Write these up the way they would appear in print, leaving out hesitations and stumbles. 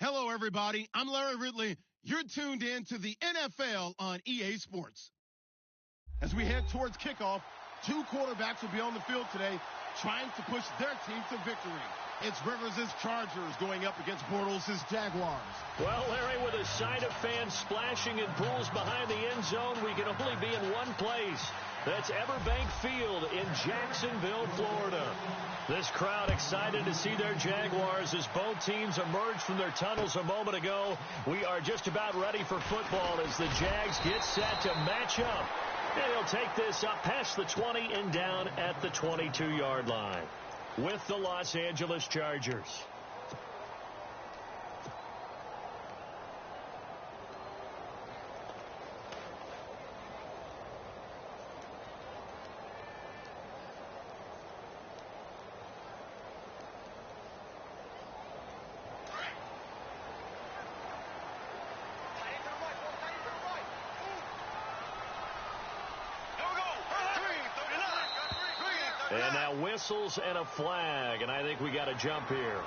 Hello, everybody. I'm Larry Ridley. You're tuned in to the NFL on EA Sports. As we head towards kickoff, two quarterbacks will be on the field today trying to push their team to victory. It's Rivers' Chargers going up against Bortles' Jaguars. Well, Larry, with a sight of fans splashing in pools behind the end zone, we can only be in one place. That's Everbank Field in Jacksonville, Florida. This crowd excited to see their Jaguars as both teams emerged from their tunnels a moment ago. We are just about ready for football as the Jags get set to match up. And he'll take this up past the 20 and down at the 22-yard line with the Los Angeles Chargers. And now whistles and a flag, and I think we got a jump here.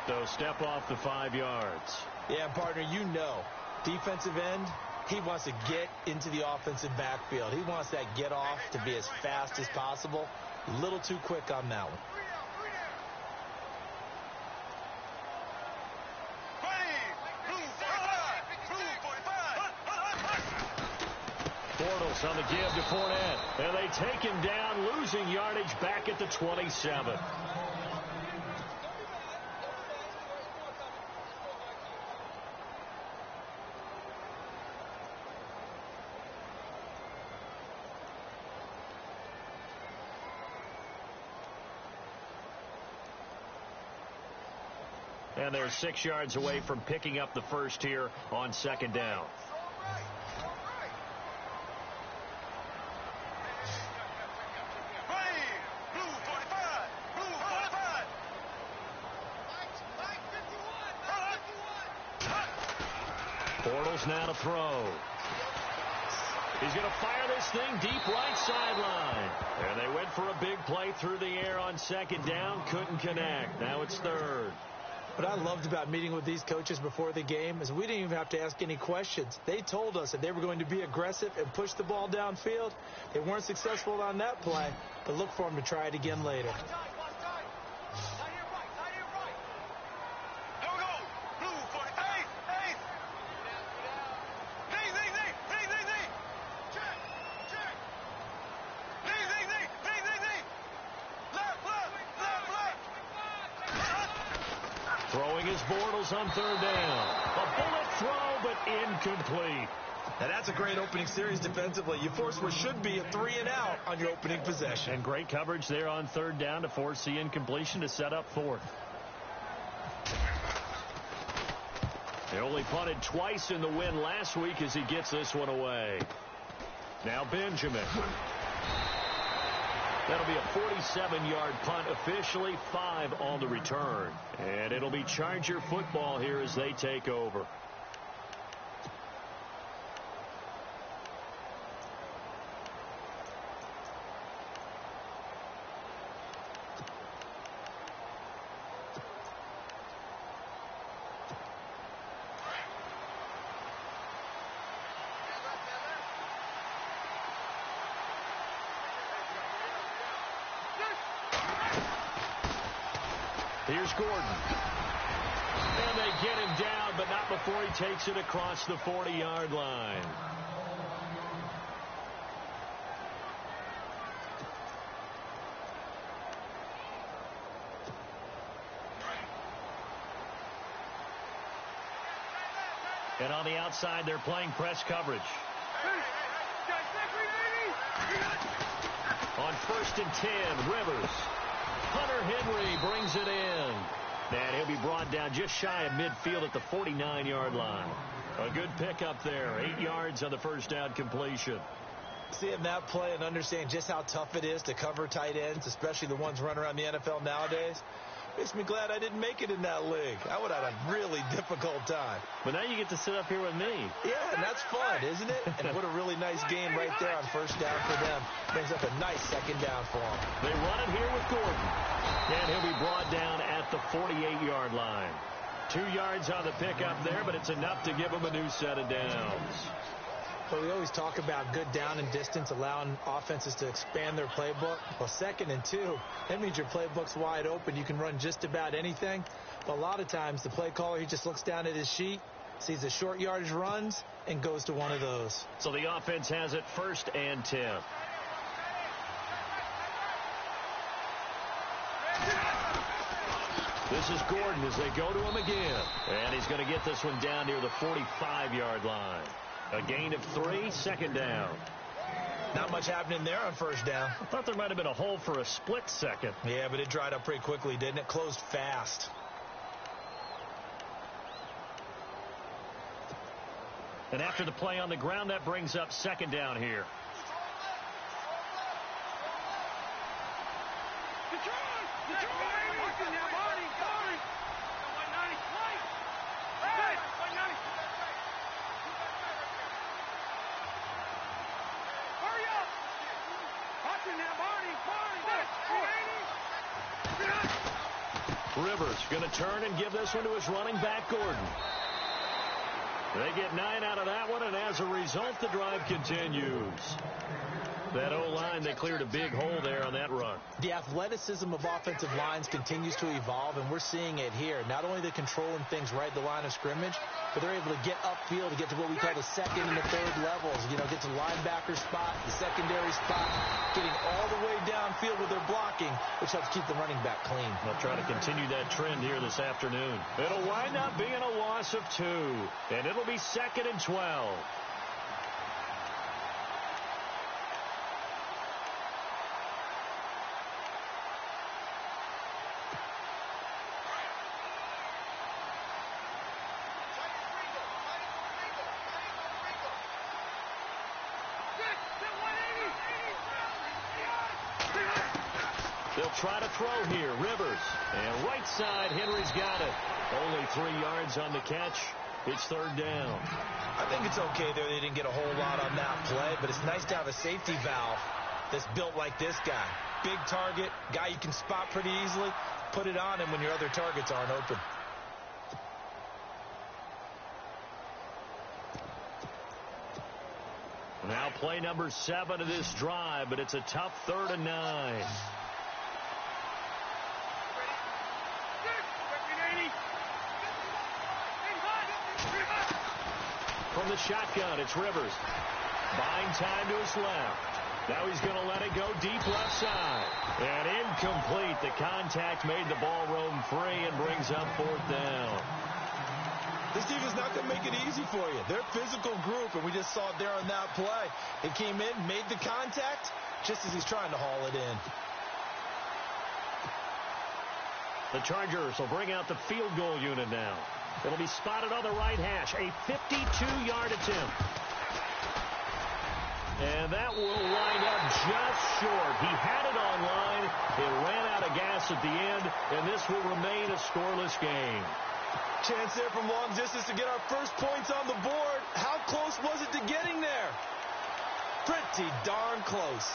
So step off the 5 yards. Yeah, partner, you know, defensive end, he wants to get into the offensive backfield. He wants that get off to be as fast as possible. A little too quick on that one. Bortles on the give to Fournette. And they take him down, losing yardage back at the 27. And they're 6 yards away from picking up the first here on second down. Bortles now to throw. He's going to fire this thing deep right sideline. And they went for a big play through the air on second down. Couldn't connect. Now it's third. What I loved about meeting with these coaches before the game is we didn't even have to ask any questions. They told us that they were going to be aggressive and push the ball downfield. They weren't successful on that play, but look for them to try it again later. Throwing his Bortles on third down. A bullet throw, but incomplete. And that's a great opening series defensively. You force what should be a 3-and-out on your opening possession. And great coverage there on third down to force the incompletion to set up fourth. They only punted twice in the win last week as he gets this one away. Now Benjamin. That'll be a 47-yard punt, officially 5 on the return. And it'll be Charger football here as they take over. Here's Gordon. And they get him down, but not before he takes it across the 40-yard line. And on the outside, they're playing press coverage. On 1st and 10, Rivers. Hunter Henry brings it in. And he'll be brought down just shy of midfield at the 49-yard line. A good pickup there. 8 yards on the first down completion. Seeing that play and understand just how tough it is to cover tight ends, especially the ones running around the NFL nowadays, makes me glad I didn't make it in that league. I would have had a really difficult time. But now you get to sit up here with me. Yeah, and that's fun, isn't it? And what a really nice game right there on first down for them. Brings up a nice second down for them. They run it here with Gordon. And he'll be brought down at the 48-yard line. 2 yards on the pickup there, but it's enough to give them a new set of downs. But we always talk about good down and distance, allowing offenses to expand their playbook. Well, 2nd and 2, that means your playbook's wide open. You can run just about anything. But a lot of times, the play caller, he just looks down at his sheet, sees the short yardage runs, and goes to one of those. So the offense has it 1st and 10. This is Gordon as they go to him again. And he's going to get this one down near the 45-yard line. A gain of 3, 2nd down. Not much happening there on first down. I thought there might have been a hole for a split second. Yeah, but it dried up pretty quickly, didn't it? Closed fast. And after the play on the ground, that brings up 2nd down here. Rivers going to turn and give this one to his running back, Gordon. They get 9 out of that one, and as a result, the drive continues. That O-line, they cleared a big hole there on that run. The athleticism of offensive lines continues to evolve, and we're seeing it here. Not only they're controlling things right at the line of scrimmage, but they're able to get upfield to get to what we call the 2nd and the 3rd levels. You know, get to linebacker spot, the secondary spot, getting all the way downfield with their blocking, which helps keep the running back clean. They'll try to continue that trend here this afternoon. It'll wind up being a loss of 2, and it'll be 2nd and 12. They'll try to throw here. Rivers. And right side, Henry's got it. Only 3 yards on the catch. It's 3rd down. I think it's okay there. They didn't get a whole lot on that play, but it's nice to have a safety valve that's built like this guy. Big target, guy you can spot pretty easily. Put it on him when your other targets aren't open. play number 7 of this drive, but it's a tough 3rd and 9. From the shotgun, it's Rivers. Buying time to his left. Now he's going to let it go deep left side. And incomplete. The contact made the ball roam free and brings up 4th down. This defense is not going to make it easy for you. They're a physical group, and we just saw it there on that play. It came in, made the contact, just as he's trying to haul it in. The Chargers will bring out the field goal unit now. It'll be spotted on the right hash. A 52-yard attempt. And that will wind up just short. He had it on line. It ran out of gas at the end, and this will remain a scoreless game. Chance there from long distance to get our first points on the board. How close was it to getting there? Pretty darn close.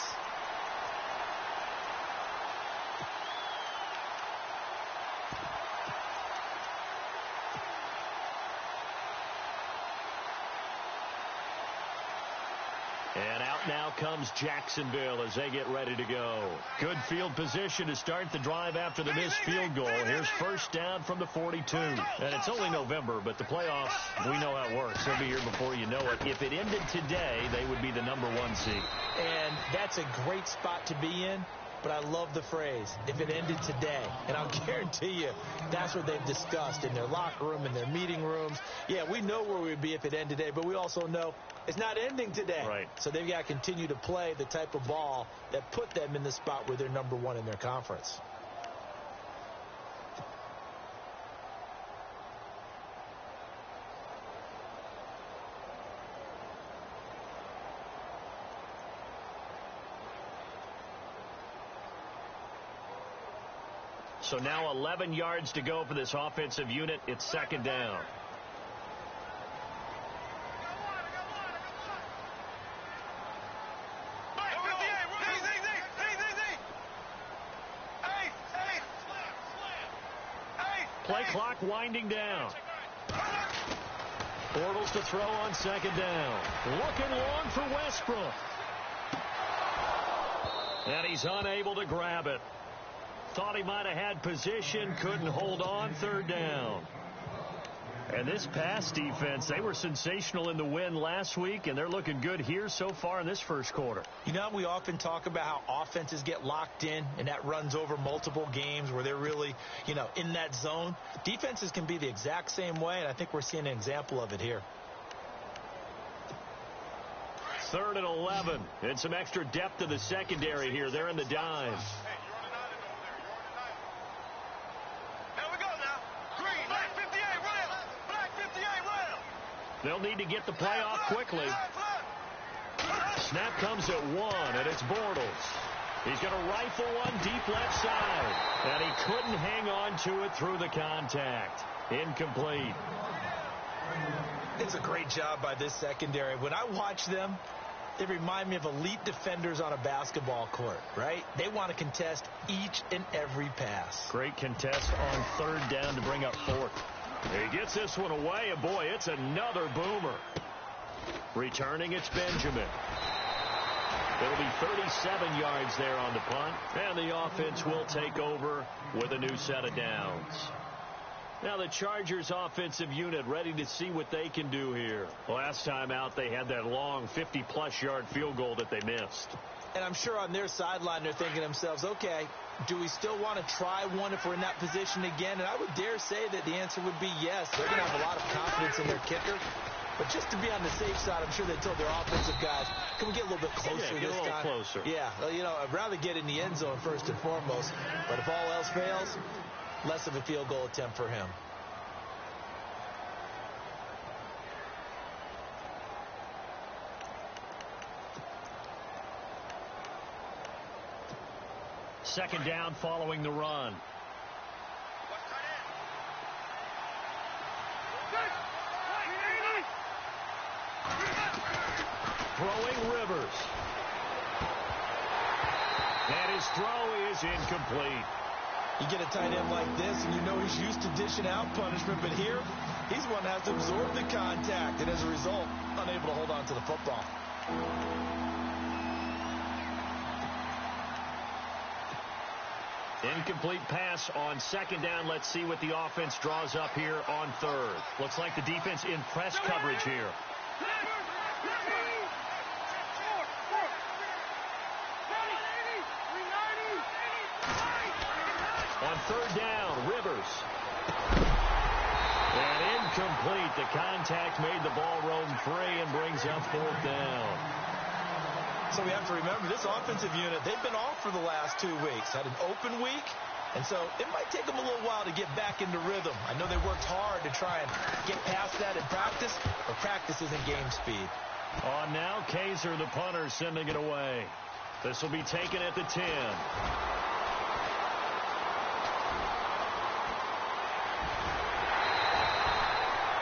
And out now comes Jacksonville as they get ready to go. Good field position to start the drive after the missed field goal. Here's first down from the 42. And it's only November, but the playoffs, we know how it works. They'll be here before you know it. If it ended today, they would be the number 1 seed. And that's a great spot to be in. But I love the phrase, if it ended today. And I'll guarantee you, that's what they've discussed in their locker room, in their meeting rooms. Yeah, we know where we'd be if it ended today, but we also know it's not ending today. Right. So they've got to continue to play the type of ball that put them in the spot where they're number 1 in their conference. So now 11 yards to go for this offensive unit. It's 2nd down. Play clock winding down. Bortles to throw on 2nd down. Looking long for Westbrook. And he's unable to grab it. Thought he might have had position, couldn't hold on, 3rd down. And this pass defense, they were sensational in the win last week, and they're looking good here so far in this first quarter. You know, we often talk about how offenses get locked in, and that runs over multiple games where they're really, in that zone. Defenses can be the exact same way, and I think we're seeing an example of it here. 3rd and 11, and some extra depth to the secondary here. They're in the dime. They'll need to get the play off quickly. Snap comes at 1, and it's Bortles. He's going to rifle one deep left side, and he couldn't hang on to it through the contact. Incomplete. It's a great job by this secondary. When I watch them, they remind me of elite defenders on a basketball court, right? They want to contest each and every pass. Great contest on 3rd down to bring up 4th. He gets this one away, and boy, it's another boomer. Returning, it's Benjamin. It'll be 37 yards there on the punt, and the offense will take over with a new set of downs. Now the Chargers offensive unit ready to see what they can do here. Last time out, they had that long 50-plus yard field goal that they missed. And I'm sure on their sideline they're thinking to themselves, okay, do we still want to try one if we're in that position again? And I would dare say that the answer would be yes. They're going to have a lot of confidence in their kicker. But just to be on the safe side, I'm sure they told their offensive guys, can we get a little bit closer this time? Get a little closer. Yeah, I'd rather get in the end zone first and foremost. But if all else fails, less of a field goal attempt for him. Second down following the run. Throwing Rivers. And his throw is incomplete. You get a tight end like this, and you know he's used to dishing out punishment, but here, he's one that has to absorb the contact, and as a result, unable to hold on to the football. Incomplete pass on second down. Let's see what the offense draws up here on third. Looks like the defense in press coverage here. On third down, Rivers. And incomplete. The contact made the ball roam free and brings up fourth down. So we have to remember, this offensive unit, they've been off for the last 2 weeks. Had an open week, and so it might take them a little while to get back into rhythm. I know they worked hard to try and get past that in practice, but practice isn't game speed. On now, Kaiser, the punter, sending it away. This will be taken at the 10.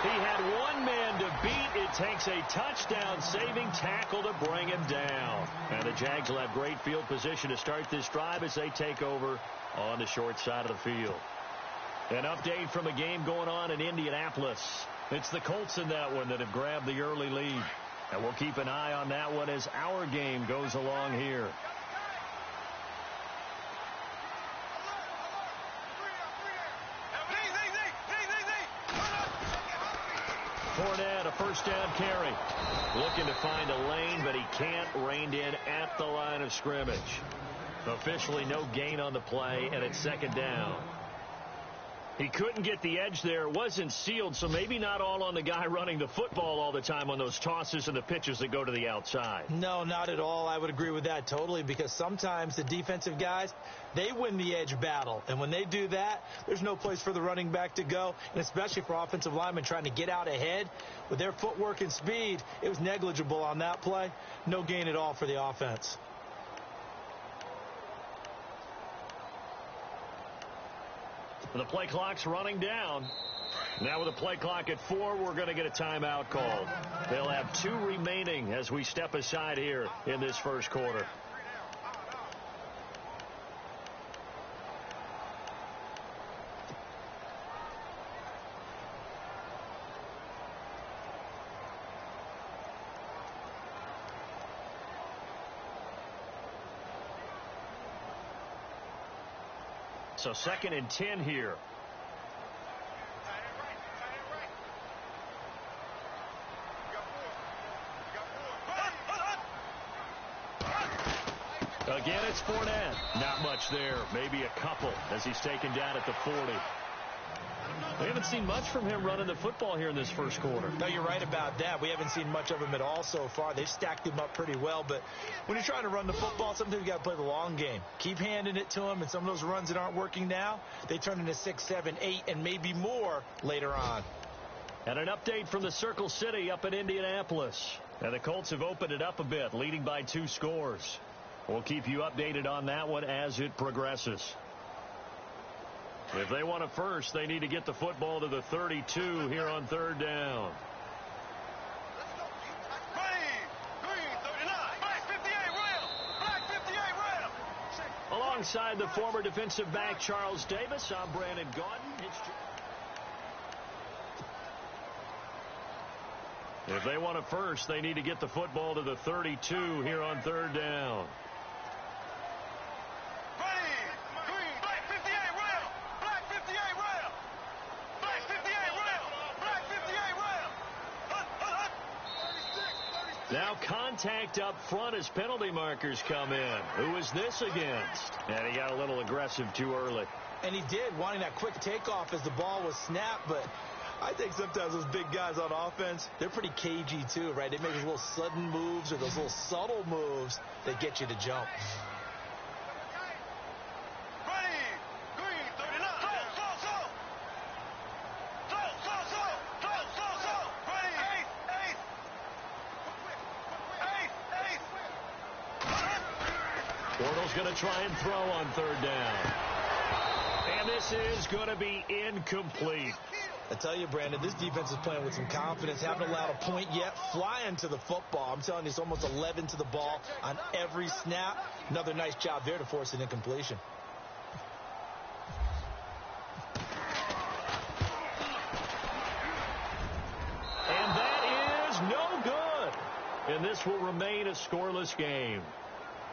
He had one man to beat. It takes a touchdown-saving tackle to bring him down. And the Jags will have great field position to start this drive as they take over on the short side of the field. An update from a game going on in Indianapolis. It's the Colts in that one that have grabbed the early lead. And we'll keep an eye on that one as our game goes along here. Fournette, a first down carry. Looking to find a lane, but he can't. Reined in at the line of scrimmage. Officially no gain on the play, and it's second down. He couldn't get the edge there. Wasn't sealed, so maybe not all on the guy running the football all the time on those tosses and the pitches that go to the outside. No, not at all. I would agree with that totally, because sometimes the defensive guys, they win the edge battle. And when they do that, there's no place for the running back to go, and especially for offensive linemen trying to get out ahead. With their footwork and speed, it was negligible on that play. No gain at all for the offense. The play clock's running down. Now with the play clock at 4, we're going to get a timeout called. They'll have 2 remaining as we step aside here in this first quarter. So second and 10 here. Again, it's Fournette. Not much there. Maybe a couple as he's taken down at the 40. We haven't seen much from him running the football here in this first quarter. No, you're right about that. We haven't seen much of him at all so far. They've stacked him up pretty well, but when you're trying to run the football, sometimes you got to play the long game. Keep handing it to him, and some of those runs that aren't working now, they turn into 6, 7, 8, and maybe more later on. And an update from the Circle City up in Indianapolis. And the Colts have opened it up a bit, leading by 2 scores. We'll keep you updated on that one as it progresses. If they want it first, they need to get the football to the 32 here on third down. Alongside the former defensive back Charles Davis, I'm Brandon Gaudin. If they want it first, they need to get the football to the 32 here on third down. Now contact up front as penalty markers come in. Who is this against? And he got a little aggressive too early. And he did, wanting that quick takeoff as the ball was snapped, but I think sometimes those big guys on offense, they're pretty cagey too, right? They make those little sudden moves or those little subtle moves that get you to jump. Bortles going to try and throw on third down. And this is going to be incomplete. I tell you, Brandon, this defense is playing with some confidence. Haven't allowed a point yet. Flying to the football. I'm telling you, it's almost 11 to the ball on every snap. Another nice job there to force an incompletion. And that is no good. And and this will remain a scoreless game.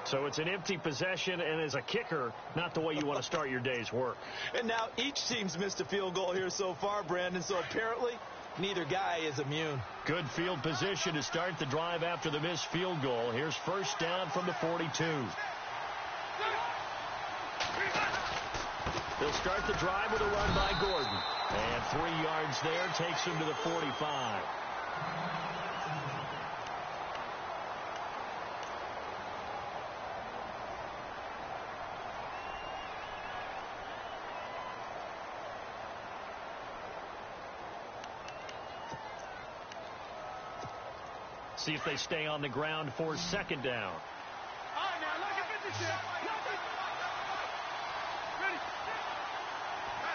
So it's an empty possession, and as a kicker, not the way you want to start your day's work. And now each team's missed a field goal here so far, Brandon, so apparently neither guy is immune. Good field position to start the drive after the missed field goal. Here's first down from the 42. They'll start the drive with a run by Gordon. And 3 yards there takes him to the 45. See if they stay on the ground for second down.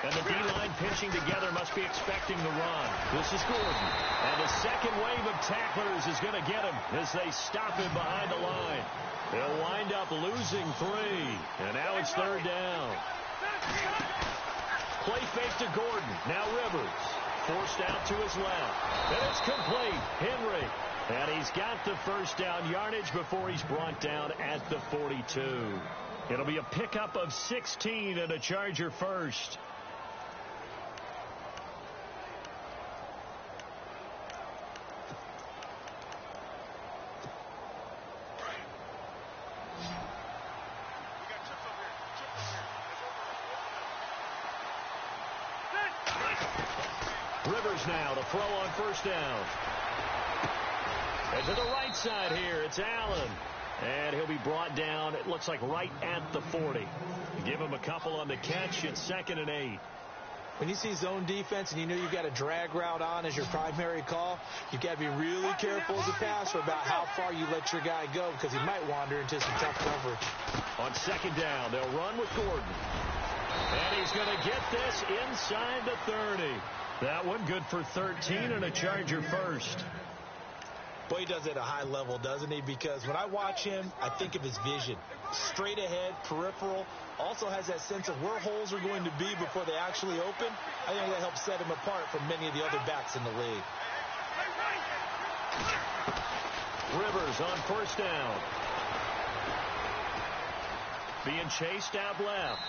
And the D-line pinching together must be expecting the run. This is Gordon. And the second wave of tacklers is going to get him as they stop him behind the line. They'll wind up losing 3. And now it's third down. Play fake to Gordon. Now Rivers. Forced out to his left. And it's complete. Henry. And he's got the first down yardage before he's brought down at the 42. It'll be a pickup of 16 and a Charger first. Rivers now to throw on first down. And to the right side here, it's Allen. And he'll be brought down, it looks like right at the 40. Give him a couple on the catch. It's 2nd and 8. When you see zone defense and you know you've got a drag route on as your primary call, you've got to be really careful as a passer about how far you let your guy go because he might wander into some tough coverage. On second down, they'll run with Gordon. And he's going to get this inside the 30. That one good for 13 and a Charger first. Boy, he does it at a high level, doesn't he? Because when I watch him, I think of his vision. Straight ahead, peripheral. Also has that sense of where holes are going to be before they actually open. I think that helps set him apart from many of the other backs in the league. Rivers on first down. Being chased out left.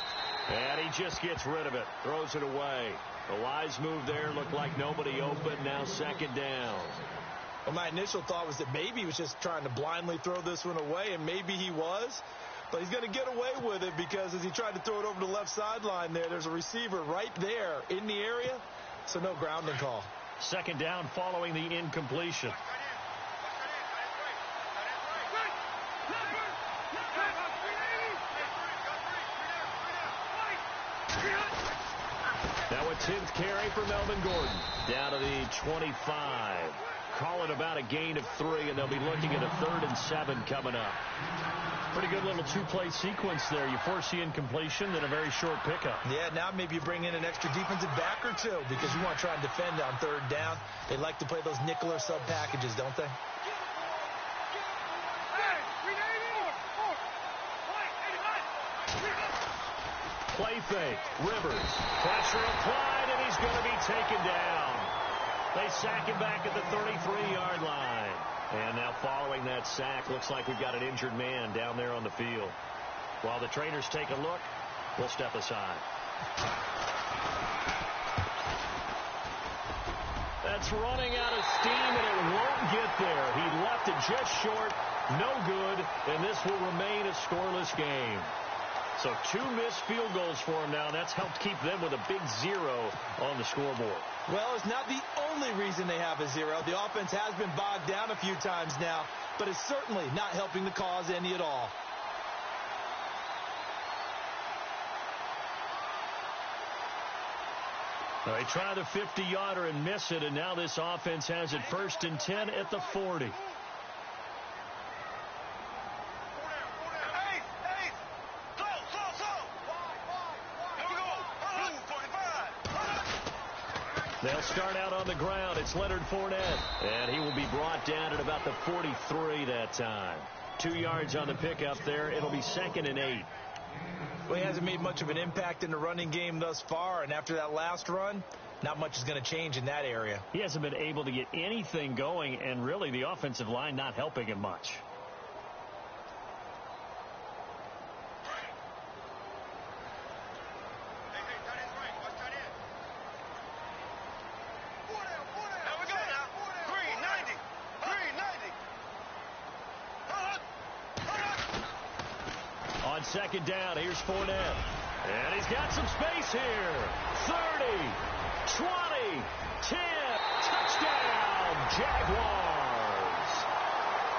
And he just gets rid of it. Throws it away. The wise move there. Looked like nobody open. Now second down. Well, my initial thought was that maybe he was just trying to blindly throw this one away, and maybe he was. But he's going to get away with it because as he tried to throw it over the left sideline there's a receiver right there in the area, so no grounding call. Second down following the incompletion. Now a 10th carry for Melvin Gordon. Down to the 25. Call it about a gain of 3, and they'll be looking at a 3rd and 7 coming up. Pretty good little 2-play sequence there. You force the incompletion, then a very short pickup. Yeah, now maybe you bring in an extra defensive back or two because you want to try and defend on 3rd down. They like to play those nickel or sub packages, don't they? Play fake. Rivers. Pressure applied, and he's going to be taken down. They sack him back at the 33-yard line. And now following that sack, looks like we've got an injured man down there on the field. While the trainers take a look, we'll step aside. That's running out of steam, and it won't get there. He left it just short. No good, and this will remain a scoreless game. So 2 missed field goals for him now. That's helped keep them with a big 0 on the scoreboard. Well, it's not the only reason they have a 0. The offense has been bogged down a few times now, but it's certainly not helping the cause any at all. They try the 50-yarder and miss it, and now this offense has it 1st and 10 at the 40. They'll start out on the ground. It's Leonard Fournette. And he will be brought down at about the 43 that time. 2 yards on the pickup there. It'll be 2nd and 8. Well, he hasn't made much of an impact in the running game thus far, and after that last run, not much is going to change in that area. He hasn't been able to get anything going, and really the offensive line not helping him much. On second down, here's Fournette. And he's got some space here. 30, 20, 10. Touchdown, Jaguars.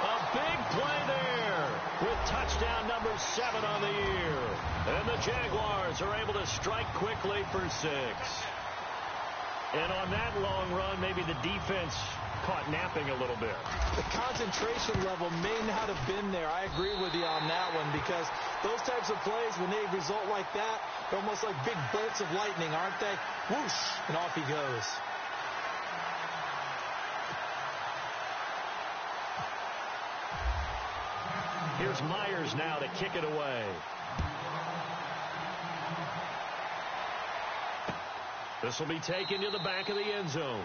A big play there with touchdown number 7 on the year. And the Jaguars are able to strike quickly for 6. And on that long run, maybe the defense caught napping a little bit. The concentration level may not have been there. I agree with you on that one, because those types of plays, when they result like that, they're almost like big bolts of lightning, aren't they? Whoosh, and off he goes. Here's Myers now to kick it away. This will be taken to the back of the end zone.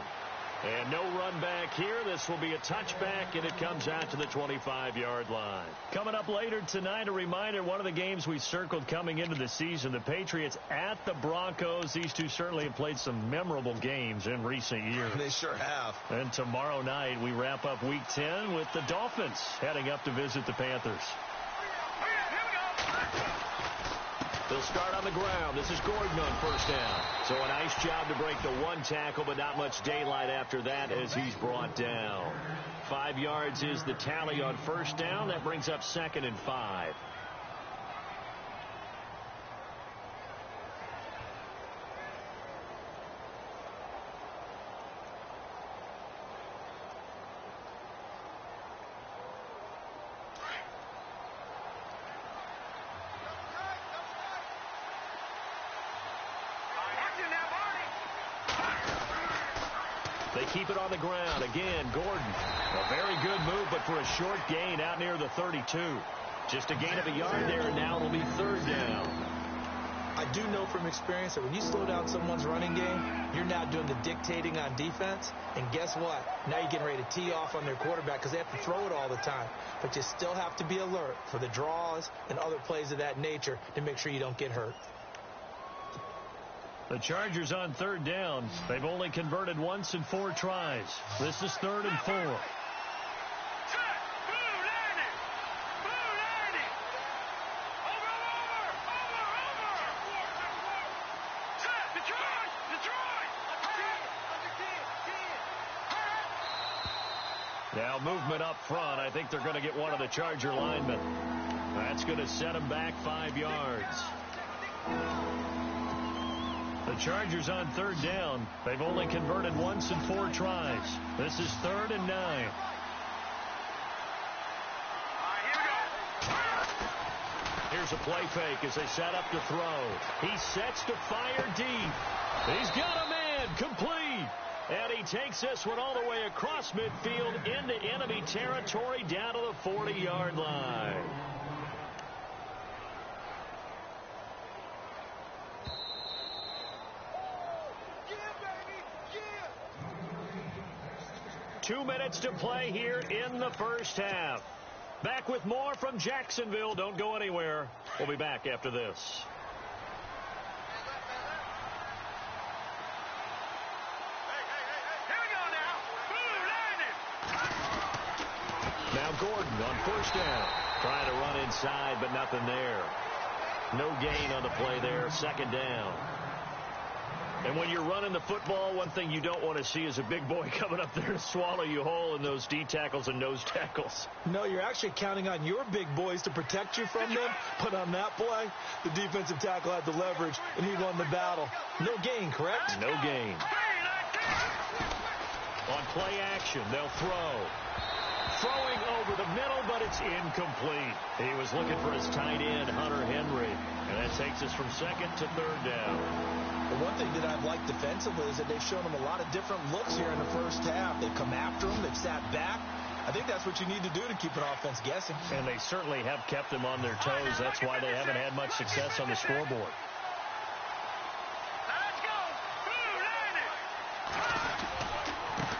And no run back here. This will be a touchback, and it comes out to the 25-yard line. Coming up later tonight, a reminder, one of the games we circled coming into the season, the Patriots at the Broncos. These two certainly have played some memorable games in recent years. They sure have. And tomorrow night, we wrap up Week 10 with the Dolphins heading up to visit the Panthers. They'll start on the ground. This is Gordon on first down. So a nice job to break the one tackle, but not much daylight after that as he's brought down. 5 yards is the tally on first down. That brings up 2nd and 5. They keep it on the ground. Again, Gordon. A very good move, but for a short gain out near the 32. Just a gain of a yard there, and now it'll be 3rd down. I do know from experience that when you slow down someone's running game, you're now doing the dictating on defense. And guess what? Now you're getting ready to tee off on their quarterback because they have to throw it all the time. But you still have to be alert for the draws and other plays of that nature to make sure you don't get hurt. The Chargers on 3rd down. They've only converted once in 4 tries. This is 3rd and 4. Now movement up front. I think they're going to get one of the Charger linemen. That's going to set them back 5 yards. The Chargers on 3rd down. They've only converted once in 4 tries. This is 3rd and 9. Here's a play fake as they set up to throw. He sets to fire deep. He's got a man complete. And he takes this one all the way across midfield into enemy territory down to the 40-yard line. Yeah. 2 minutes to play here in the first half. Back with more from Jacksonville. Don't go anywhere. We'll be back after this. Now Gordon on first down. Trying to run inside, but nothing there. No gain on the play there. 2nd down. And when you're running the football, one thing you don't want to see is a big boy coming up there to swallow you whole in those D tackles and nose tackles. No, you're actually counting on your big boys to protect you from them. But on that play, the defensive tackle had the leverage, and he won the battle. No gain, correct? No gain. On play action, they'll throw. Throwing over the middle, but it's incomplete. He was looking for his tight end, Hunter Henry. And that takes us from 2nd to 3rd down. The one thing that I've liked defensively is that they've shown him a lot of different looks here in the first half. They've come after him. They've sat back. I think that's what you need to do to keep an offense guessing. And they certainly have kept them on their toes. That's why they haven't had much success on the scoreboard.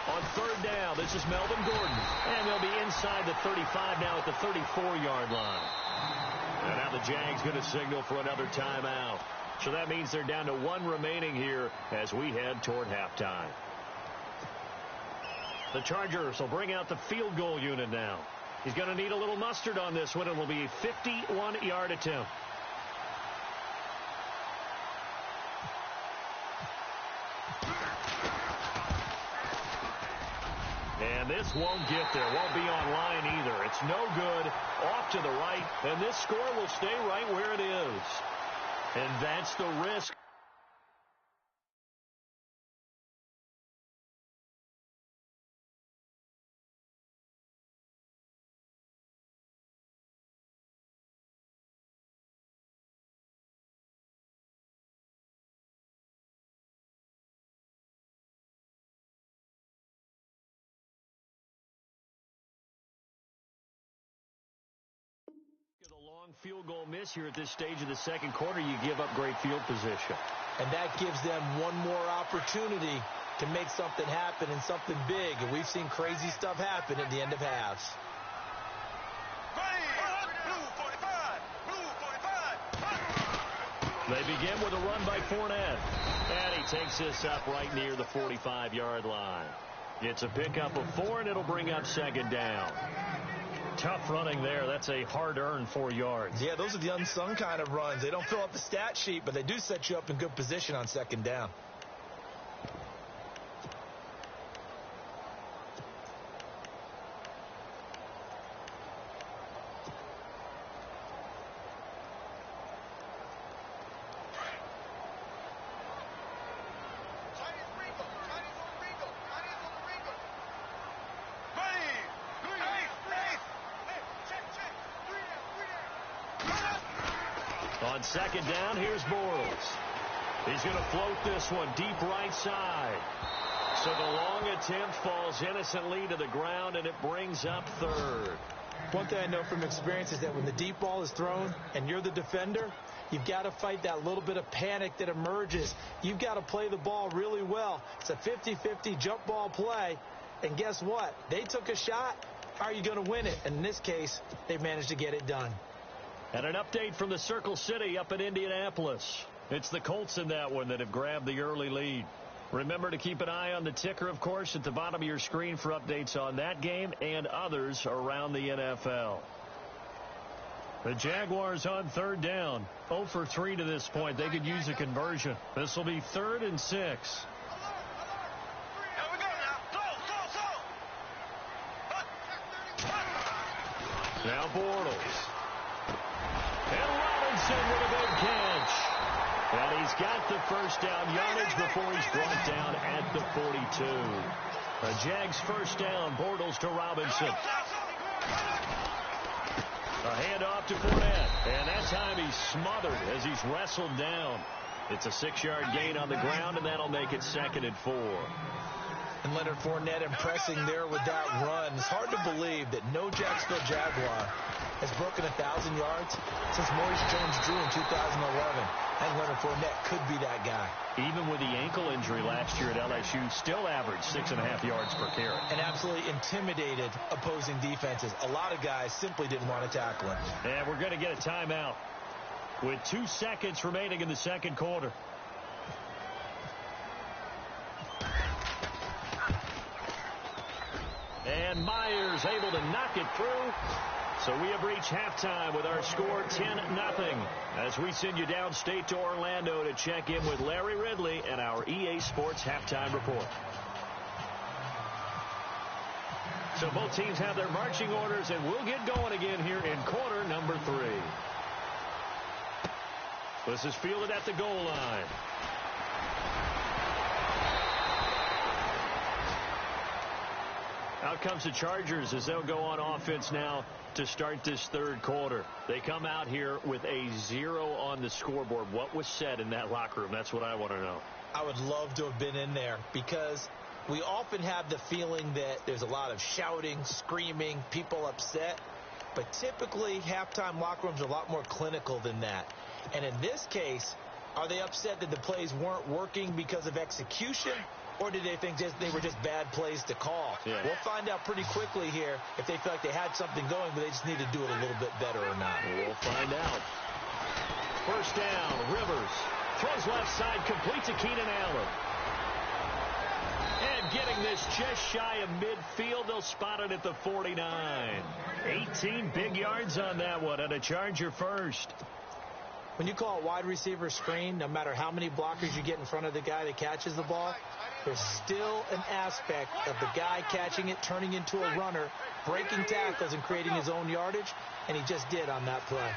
On third down, this is Melvin Gordon. And they'll be inside the 35 now at the 34-yard line. And now the Jags going to signal for another timeout. So that means they're down to one remaining here as we head toward halftime. The Chargers will bring out the field goal unit now. He's going to need a little mustard on this one. It will be a 51-yard attempt. And this won't get there. Won't be on line either. It's no good. Off to the right. And this score will stay right where it is. And that's the risk. Field goal miss here at this stage of the second quarter. You give up great field position. And that gives them one more opportunity to make something happen and something big. And we've seen crazy stuff happen at the end of halves. They begin with a run by Fournette. And he takes this up right near the 45-yard line. It's a pickup of 4, and it'll bring up second down. Tough running there. That's a hard-earned 4 yards. Yeah, those are the unsung kind of runs. They don't fill up the stat sheet, but they do set you up in good position on second down. On second down, here's Bortles. He's going to float this one deep right side. So the long attempt falls innocently to the ground, and it brings up third. One thing I know from experience is that when the deep ball is thrown and you're the defender, you've got to fight that little bit of panic that emerges. You've got to play the ball really well. It's a 50-50 jump ball play. And guess what? They took a shot. How are you going to win it? And in this case, they've managed to get it done. And an update from the Circle City up in Indianapolis. It's the Colts in that one that have grabbed the early lead. Remember to keep an eye on the ticker, of course, at the bottom of your screen for updates on that game and others around the NFL. The Jaguars on third down. 0 for 3 to this point. They could use a conversion. This will be 3rd and 6. Now Bortles. And Robinson with a big catch. And he's got the first down yardage before he's brought down at the 42. A Jags first down. Bortles to Robinson. A handoff to Fournette. And that time he's smothered as he's wrestled down. It's a 6-yard gain on the ground, and that'll make it 2nd and 4. And Leonard Fournette impressing there with that run. It's hard to believe that no Jacksonville Jaguar has broken 1,000 yards since Maurice Jones-Drew in 2011. And Leonard Fournette could be that guy. Even with the ankle injury last year at LSU, still averaged 6.5 yards per carry. And absolutely intimidated opposing defenses. A lot of guys simply didn't want to tackle him. And we're going to get a timeout with 2 seconds remaining in the second quarter. And Myers able to knock it through. So we have reached halftime with our score 10-0 as we send you downstate to Orlando to check in with Larry Ridley and our EA Sports halftime report. So both teams have their marching orders, and we'll get going again here in quarter number 3. This is fielded at the goal line. Out comes the Chargers as they'll go on offense now to start this third quarter. They come out here with a 0 on the scoreboard. What was said in that locker room? That's what I want to know. I would love to have been in there because We often have the feeling that there's a lot of shouting, screaming, people upset. But typically, halftime locker rooms are a lot more clinical than that. And in this case, are they upset that the plays weren't working because of execution? Or did they think they were just bad plays to call? Yeah. We'll find out pretty quickly here if they feel like they had something going, but they just need to do it a little bit better or not. We'll find out. First down, Rivers. Throws left side, complete to Keenan Allen. And getting this just shy of midfield, they'll spot it at the 49. 18 big yards on that one, and a Charger first. When you call a wide receiver screen, no matter how many blockers you get in front of the guy that catches the ball, there's still an aspect of the guy catching it, turning into a runner, breaking tackles, and creating his own yardage, and he just did on that play.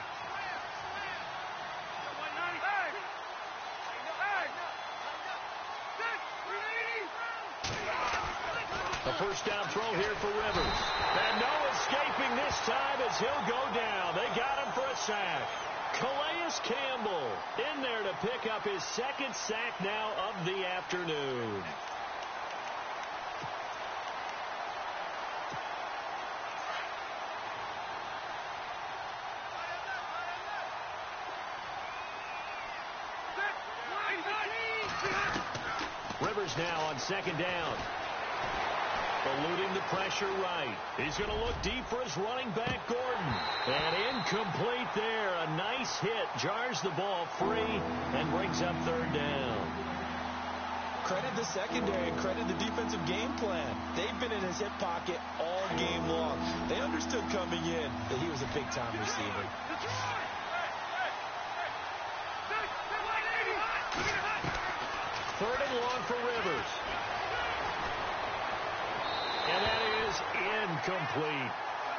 A first down throw here for Rivers. And no escaping this time as he'll go down. They got him for a sack. Calais Campbell in there to pick up his second sack now of the afternoon. Rivers now on second down. Eluding the pressure right. He's going to look deep for his running back, Gordon. And incomplete there. A nice hit. Jars the ball free and brings up third down. Credit the secondary and credit the defensive game plan. They've been in his hip pocket all game long. They understood coming in that he was a big-time receiver. Third and long for Rivers. And that is incomplete.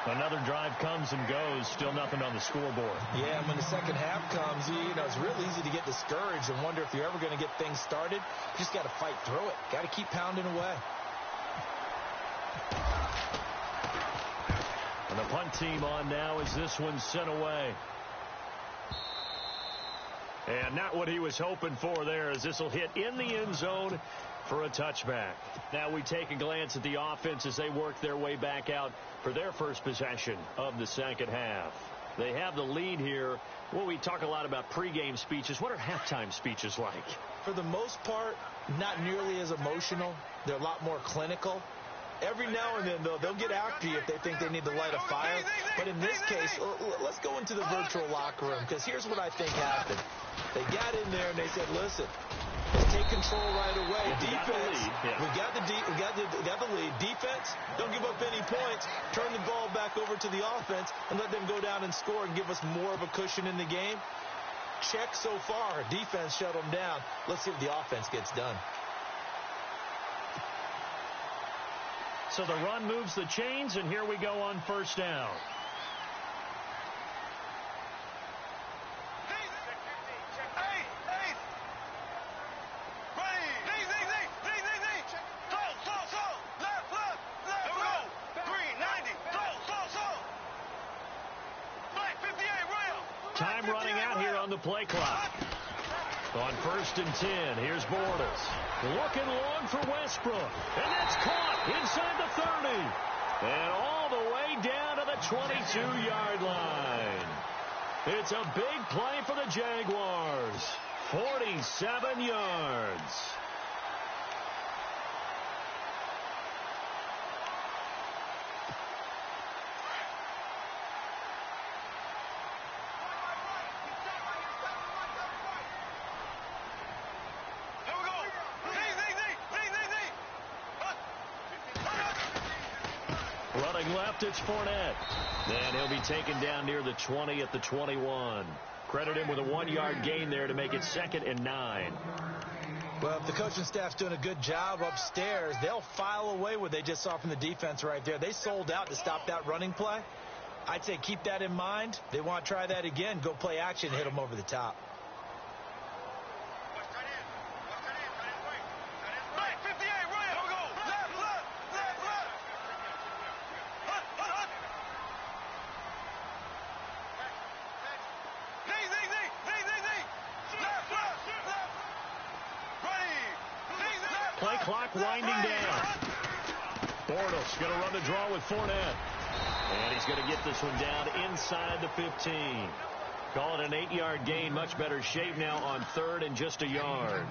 Another drive comes and goes. Still nothing on the scoreboard. Yeah, and when the second half comes, it's real easy to get discouraged and wonder if you're ever going to get things started. You just got to fight through it. Got to keep pounding away. And the punt team on now as this one's sent away. And not what he was hoping for there, as this will hit in the end zone for a touchback. Now we take a glance at the offense as they work their way back out for their first possession of the second half. They have the lead here. Well, we talk a lot about pregame speeches. What are halftime speeches like? For the most part, not nearly as emotional. They're a lot more clinical. Every now and then, though, they'll get after you if they think they need to light a fire. But in this case, let's go into the virtual locker room, because here's what I think happened. They got in there and they said, listen, let's take control right away. Defense, we got the lead. Defense, don't give up any points. Turn the ball back over to the offense and let them go down and score and give us more of a cushion in the game. Check so far. Defense shut them down. Let's see if the offense gets done. So the run moves the chains, and here we go on first down. Time running out here on the play clock. On 1st and 10, here's Bortles. Looking long for Westbrook. And that's caught inside the 30. And all the way down to the 22-yard line. It's a big play for the Jaguars. 47 yards. Running left, it's Fournette. And he'll be taken down near the 20 at the 21. Credit him with a 1-yard gain there to make it 2nd and 9. Well, if the coaching staff's doing a good job upstairs, they'll file away what they just saw from the defense right there. They sold out to stop that running play. I'd say keep that in mind. They want to try that again. Go play action, hit them over the top. Play clock winding down. Bortles going to run the draw with Fournette. And he's going to get this one down inside the 15. Call it an 8-yard gain. Much better shape now on third and just a yard.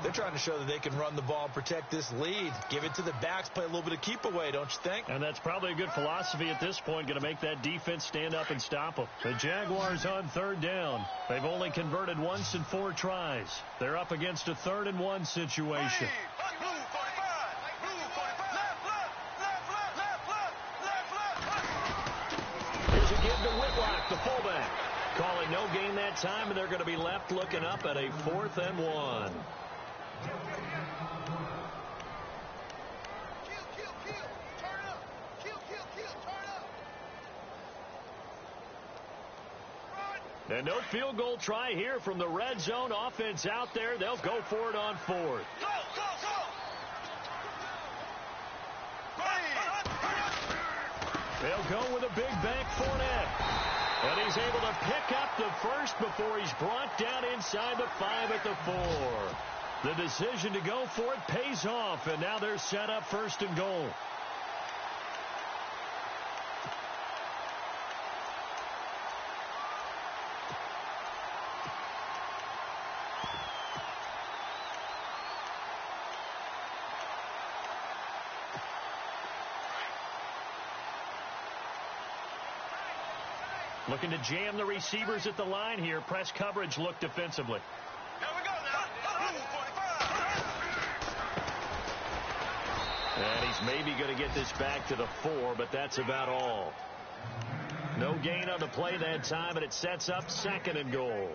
They're trying to show that they can run the ball and protect this lead. Give it to the backs, play a little bit of keep away, don't you think? And that's probably a good philosophy at this point, going to make that defense stand up and stop them. The Jaguars on third down. They've only converted once in 4 tries. They're up against a 3rd and 1 situation. Here's a give to Whitlock, the fullback. Call it no gain that time, and they're going to be left looking up at a 4th and 1. And no field goal try here from the red zone. Offense out there. They'll go for it on 4th. They'll go with a big bank Fournette. And he's able to pick up the first before he's brought down inside the 5 at the 4. The decision to go for it pays off, and now they're set up 1st and goal. Looking to jam the receivers at the line here. Press coverage look defensively. Here we go now. 45. And he's maybe going to get this back to the 4, but that's about all. No gain on the play that time, and it sets up 2nd and goal.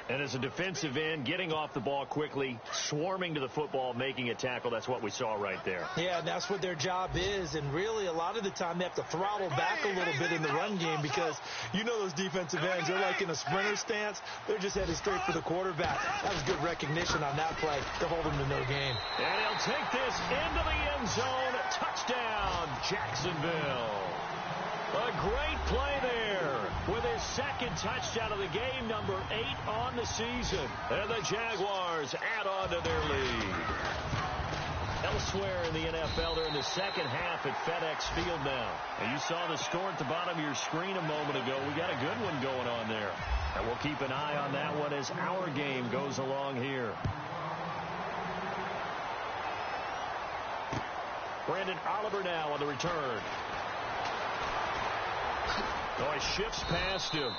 And as a defensive end, getting off the ball quickly, swarming to the football, making a tackle, that's what we saw right there. Yeah, that's what their job is, and really a lot of the time they have to throttle back a little bit in the run game because you know those defensive ends, they're like in a sprinter stance. They're just headed straight for the quarterback. That was good recognition on that play to hold them to no gain. And he'll take this into the end zone. Touchdown, Jacksonville. A great play there with his 2nd touchdown of the game, number 8 on the season. And the Jaguars add on to their lead. Elsewhere in the NFL, they're in the 2nd half at FedEx Field now. And you saw the score at the bottom of your screen a moment ago. We got a good one going on there. And we'll keep an eye on that one as our game goes along here. Brandon Oliver now on the return. Oh, he shifts past him.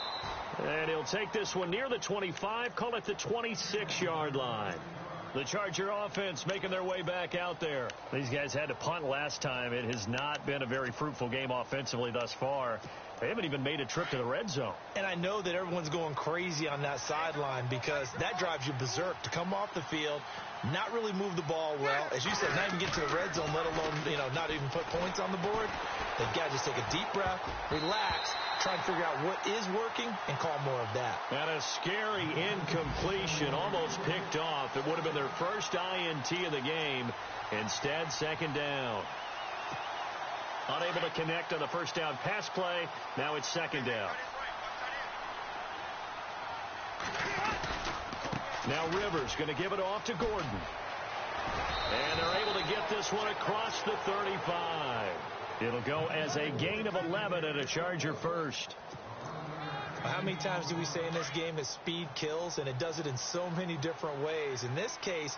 And he'll take this one near the 25, call it the 26-yard line. The Charger offense making their way back out there. These guys had to punt last time. It has not been a very fruitful game offensively thus far. They haven't even made a trip to the red zone. And I know that everyone's going crazy on that sideline because that drives you berserk to come off the field, not really move the ball well. As you said, not even get to the red zone, let alone, not even put points on the board. They've got to just take a deep breath, relax, try and figure out what is working and call more of that. And a scary incompletion, almost picked off. It would have been their first INT of the game. Instead, 2nd down. Unable to connect on the first down pass play. Now it's 2nd down. Now Rivers going to give it off to Gordon. And they're able to get this one across the 35. It'll go as a gain of 11 and a Charger first. How many times do we say in this game that speed kills, and it does it in so many different ways? In this case,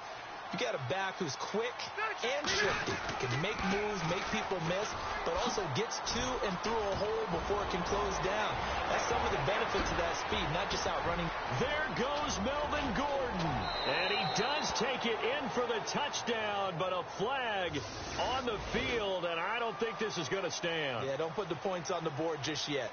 you got a back who's quick and shifty. Can make moves, make people miss, but also gets to and through a hole before it can close down. That's some of the benefits of that speed, not just outrunning. There goes Melvin Gordon. And he does take it in for the touchdown, but a flag on the field, and I don't think this is going to stand. Yeah, don't put the points on the board just yet.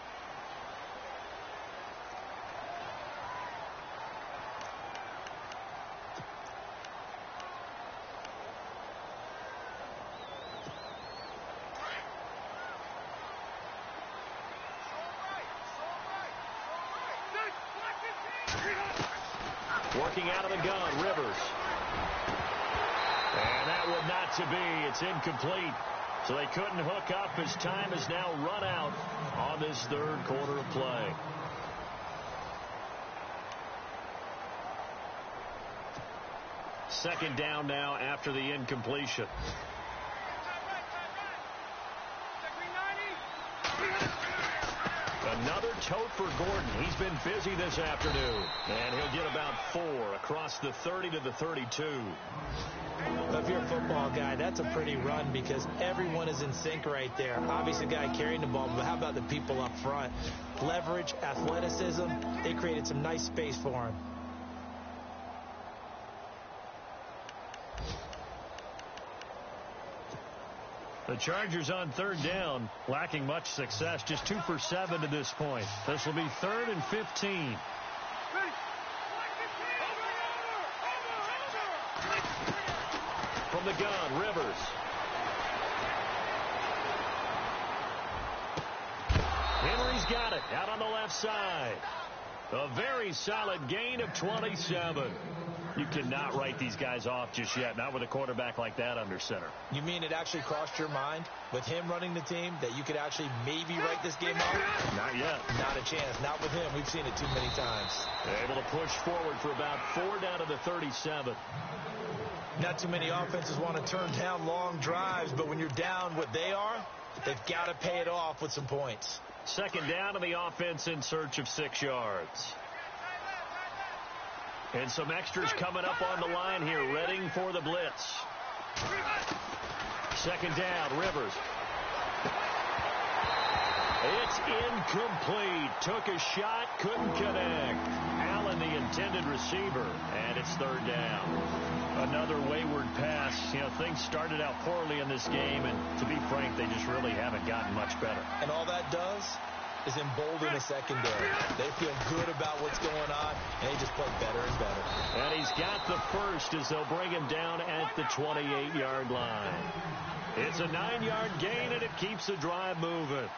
Working out of the gun, Rivers. And that would not to be. It's incomplete. So they couldn't hook up as time has now run out on this 3rd quarter of play. second down now after the incompletion. Another tote for Gordon. He's been busy this afternoon. And he'll get about 4 across the 30 to the 32. But if you're a football guy, that's a pretty run because everyone is in sync right there. Obviously, the guy carrying the ball, but how about the people up front? Leverage, athleticism, they created some nice space for him. The Chargers on third down, lacking much success, just 2 for 7 to this point. This will be 3rd and 15. From the gun, Rivers. Henry's got it out on the left side. A very solid gain of 27. You cannot write these guys off just yet, not with a quarterback like that under center. You mean it actually crossed your mind with him running the team that you could actually maybe write this game off? Not yet. Not a chance. Not with him. We've seen it too many times. Able to push forward for about 4 down to the 37. Not too many offenses want to turn down long drives, but when you're down what they are, they've got to pay it off with some points. Second down, and the offense in search of 6 yards. And some extras coming up on the line here, readying for the blitz. Second down, Rivers. It's incomplete. Took a shot, couldn't connect. Allen, the intended receiver, and it's third down. Another wayward pass. You know, things started out poorly in this game, and to be frank, they just really haven't gotten much better. And all that does is embolden the secondary. They feel good about what's going on, and they just play better and better. And he's got the first as they'll bring him down at the 28-yard line. It's a 9-yard gain, and it keeps the drive moving.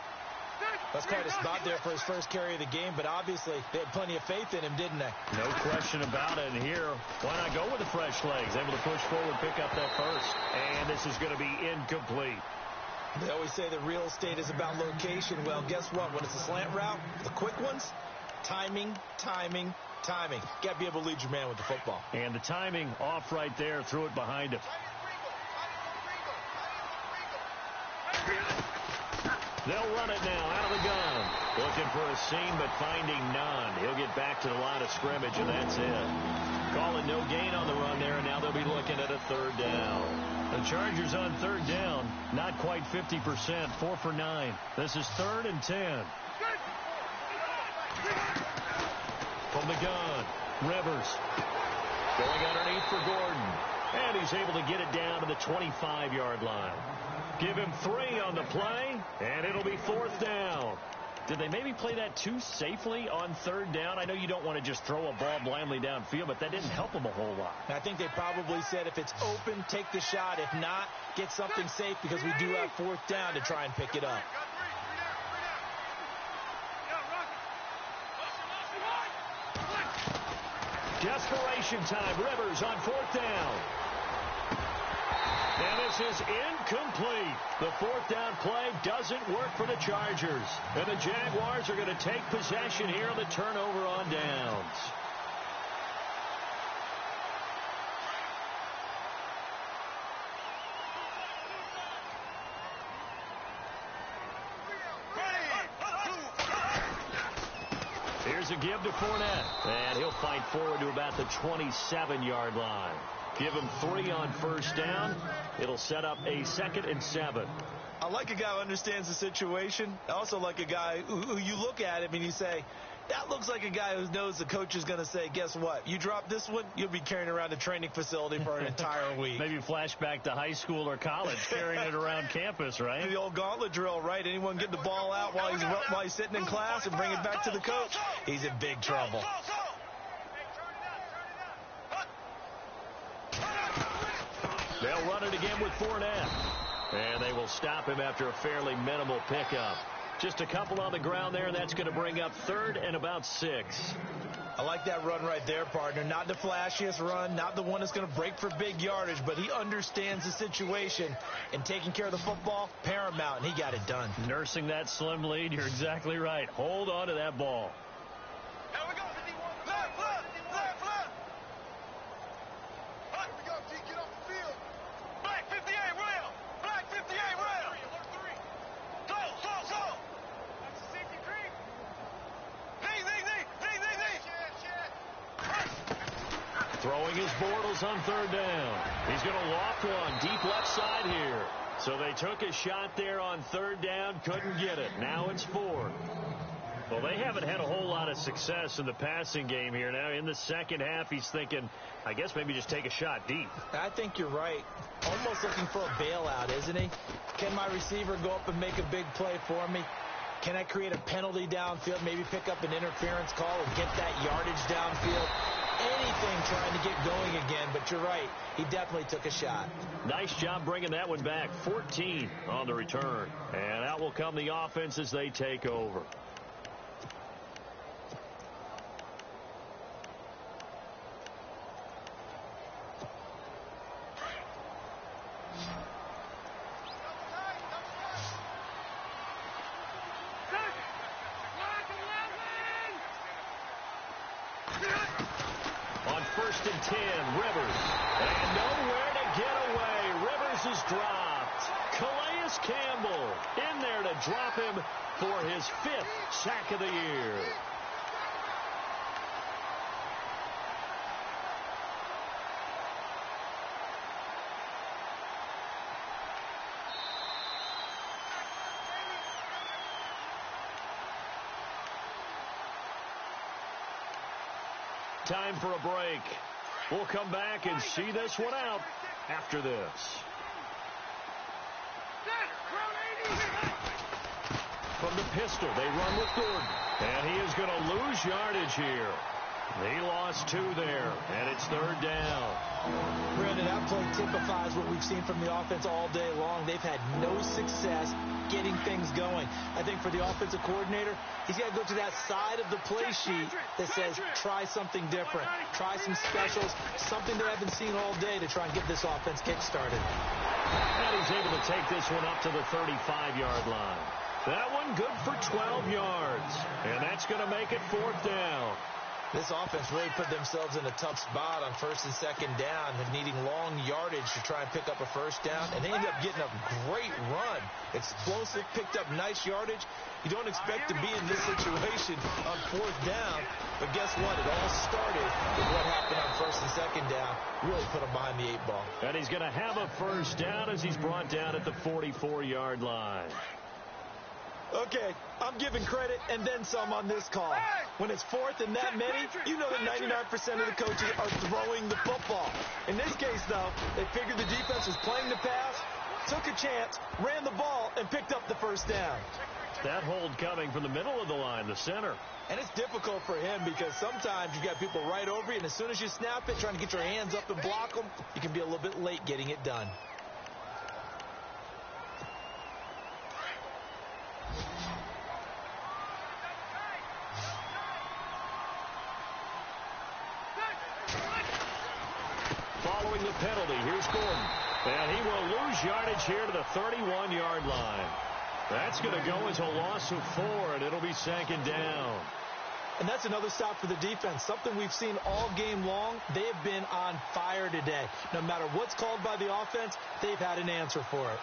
That's quite a spot there for his first carry of the game, but obviously they had plenty of faith in him, didn't they? No question about it. And here, why not go with the fresh legs? Able to push forward, pick up that first. And this is going to be incomplete. They always say that real estate is about location. Well, guess what? When it's a slant route, the quick ones, timing, timing, timing. Got to be able to lead your man with the football. And the timing off right there, threw it behind him. They'll run it now out of the gun. Looking for a seam, but finding none. He'll get back to the line of scrimmage, and that's it. Calling no gain on the run there, and now they'll be looking at a third down. The Chargers on third down, not quite 50%, 4 for 9. This is 3rd and 10. From the gun, Rivers. Going underneath for Gordon. And he's able to get it down to the 25-yard line. Give him 3 on the play, and it'll be 4th down. Did they maybe play that too safely on third down? I know you don't want to just throw a ball blindly downfield, but that didn't help them a whole lot. I think they probably said if it's open, take the shot. If not, get something safe because we do have 4th down to try and pick it up. Desperation time. Rivers on 4th down. And this is incomplete. The 4th down play doesn't work for the Chargers. And the Jaguars are going to take possession here on the turnover on downs. Here's a give to Fournette. And he'll fight forward to about the 27-yard line. Give him 3 on first down. It'll set up a 2nd and 7. I like a guy who understands the situation. I also like a guy who you look at him and you say, that looks like a guy who knows the coach is going to say, guess what? You drop this one, you'll be carrying around a training facility for an entire week. Maybe flashback to high school or college, carrying it around campus, right? The old gauntlet drill, right? Anyone get the ball out while he's sitting in class and bring it back to the coach? He's in big trouble. They'll run it again with Fournette. And they will stop him after a fairly minimal pickup. Just a couple on the ground there, and that's going to bring up 3rd and about 6. I like that run right there, partner. Not the flashiest run, not the one that's going to break for big yardage, but he understands the situation, and taking care of the football, paramount, and he got it done. Nursing that slim lead, you're exactly right. Hold on to that ball. Here we go, 51. Left. Throwing his Bortles on third down. He's going to loft one deep left side here. So they took a shot there on third down, couldn't get it. Now it's fourth. Well, they haven't had a whole lot of success in the passing game here. Now in the second half, he's thinking, I guess maybe just take a shot deep. I think you're right. Almost looking for a bailout, isn't he? Can my receiver go up and make a big play for me? Can I create a penalty downfield, maybe pick up an interference call and get that yardage downfield? Anything trying to get going again, but you're right. He definitely took a shot. Nice job bringing that one back. 14 on the return. And out will come the offense as they take over. On 1st and 10, Rivers. And nowhere to get away. Rivers is dropped. Calais Campbell in there to drop him for his 5th sack of the year. Time for a break. We'll come back and see this one out after this. From the pistol, they run with Gordon. And he is going to lose yardage here. He lost 2 there, and it's third down. Brandon, that play typifies what we've seen from the offense all day long. They've had no success getting things going. I think for the offensive coordinator, he's got to go to that side of the play sheet that says try something different. Try some specials, something they haven't seen all day to try and get this offense kick-started. And he's able to take this one up to the 35-yard line. That one good for 12 yards. And that's going to make it fourth down. This offense really put themselves in a tough spot on 1st and 2nd down, needing long yardage to try and pick up a first down, and they ended up getting a great run. Explosive, picked up nice yardage. You don't expect to be in this situation on 4th down, but guess what? It all started with what happened on 1st and 2nd down. Really put them behind the 8 ball. And he's going to have a first down as he's brought down at the 44-yard line. Okay, I'm giving credit and then some on this call. When it's 4th and that many, you know that 99% of the coaches are throwing the football. In this case, though, they figured the defense was playing the pass, took a chance, ran the ball, and picked up the first down. That hold coming from the middle of the line, the center. And it's difficult for him because sometimes you got people right over you, and as soon as you snap it, trying to get your hands up and block them, you can be a little bit late getting it done. Following the penalty, here's Gordon. And he will lose yardage here to the 31-yard line. That's going to go as a loss of 4, and it'll be 2nd down. And that's another stop for the defense, something we've seen all game long. They have been on fire today. No matter what's called by the offense, they've had an answer for it.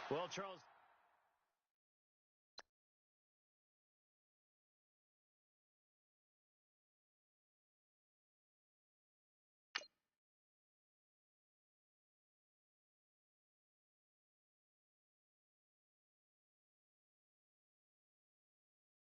Well, Charles...